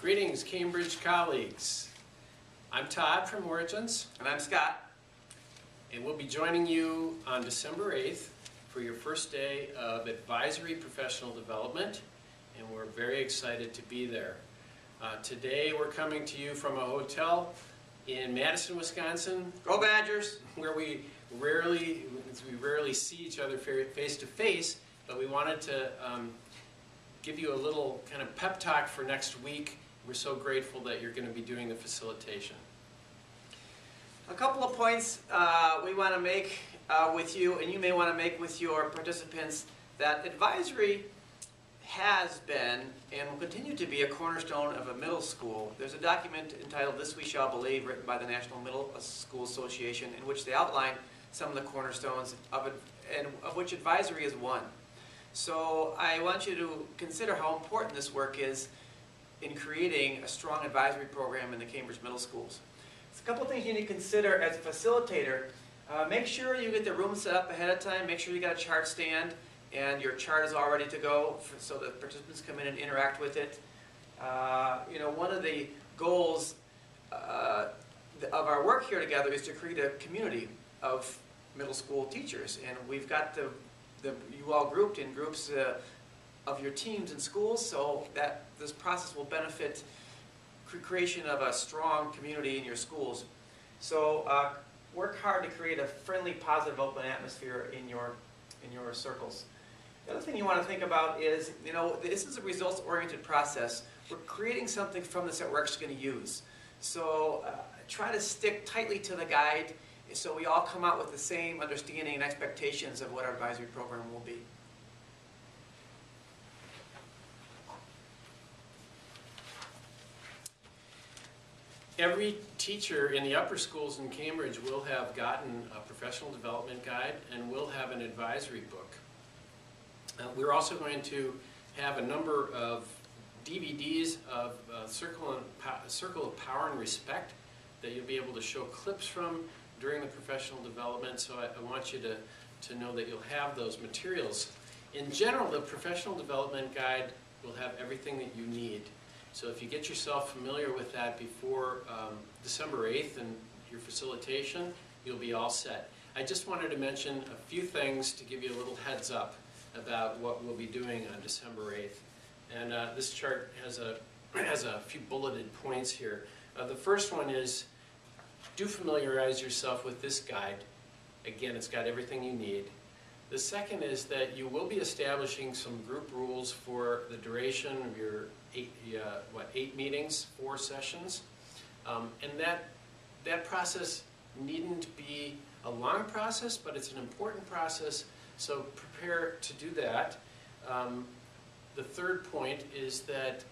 Greetings, Cambridge colleagues. I'm Todd from Origins. And I'm Scott. And we'll be joining you on December 8th for your first day of advisory professional development, and we're very excited to be there. Today we're coming to you from a hotel in Madison, Wisconsin. Go Badgers! Where we rarely see each other face to face, but we wanted to give you a little kind of pep talk for next week. We're so grateful that you're going to be doing the facilitation. A couple of points we want to make with you, and you may want to make with your participants, that advisory has been and will continue to be a cornerstone of a middle school. There's a document entitled This We Shall Believe, written by the National Middle School Association, in which they outline some of the cornerstones of it, and of which advisory is one. So I want you to consider how important this work is in creating a strong advisory program in the Cambridge middle schools. There's a couple of things you need to consider as a facilitator. Make sure you get the room set up ahead of time. Make sure you got a chart stand and your chart is all ready to go so that participants come in and interact with it. One of the goals of our work here together is to create a community of middle school teachers, and we've got you all grouped in groups of your teams in schools, so that this process will benefit creation of a strong community in your schools. So work hard to create a friendly, positive, open atmosphere in your circles. The other thing you want to think about is, this is a results-oriented process. We're creating something from this that we're actually going to use. So try to stick tightly to the guide so we all come out with the same understanding and expectations of what our advisory program will be. Every teacher in the upper schools in Cambridge will have gotten a professional development guide and will have an advisory book. We're also going to have a number of DVDs of Circle of Power and Respect that you'll be able to show clips from during the professional development, so I want you to know that you'll have those materials. In general, the professional development guide will have everything that you need. So if you get yourself familiar with that before December 8th and your facilitation, you'll be all set. I just wanted to mention a few things to give you a little heads up about what we'll be doing on December 8th. And this chart has a few bulleted points here. The first one is, do familiarize yourself with this guide. Again, it's got everything you need. The second is that you will be establishing some group rules for the duration of your 8 meetings, 4 sessions. And that process needn't be a long process, but it's an important process, so prepare to do that. The third point is that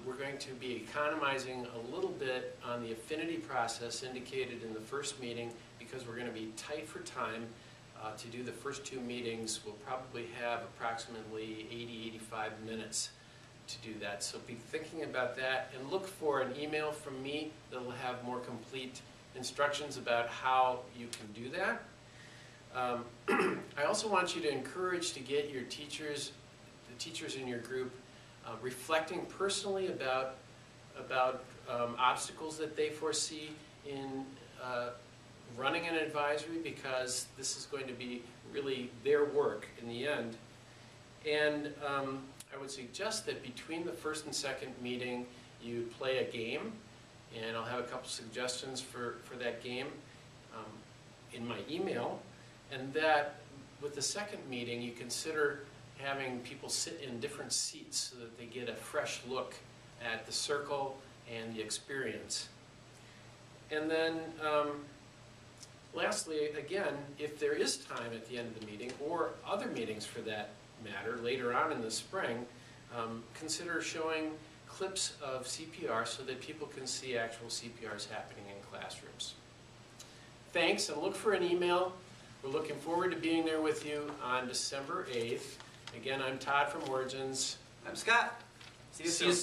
we're going to be economizing a little bit on the affinity process indicated in the first meeting, because we're going to be tight for time. To do the first 2 meetings, we'll probably have approximately 80-85 minutes to do that. So be thinking about that, and look for an email from me that will have more complete instructions about how you can do that. I also want you to encourage to get your teachers, the teachers in your group, reflecting personally about obstacles that they foresee in running an advisory, because this is going to be really their work in the end. And I would suggest that between the first and second meeting you play a game, and I'll have a couple suggestions for that game in my email, and that with the second meeting you consider having people sit in different seats so that they get a fresh look at the circle and the experience. And then lastly, again, if there is time at the end of the meeting, or other meetings for that matter later on in the spring, consider showing clips of CPR so that people can see actual CPRs happening in classrooms. Thanks, and look for an email. We're looking forward to being there with you on December 8th. Again, I'm Todd from Origins. I'm Scott. See you soon.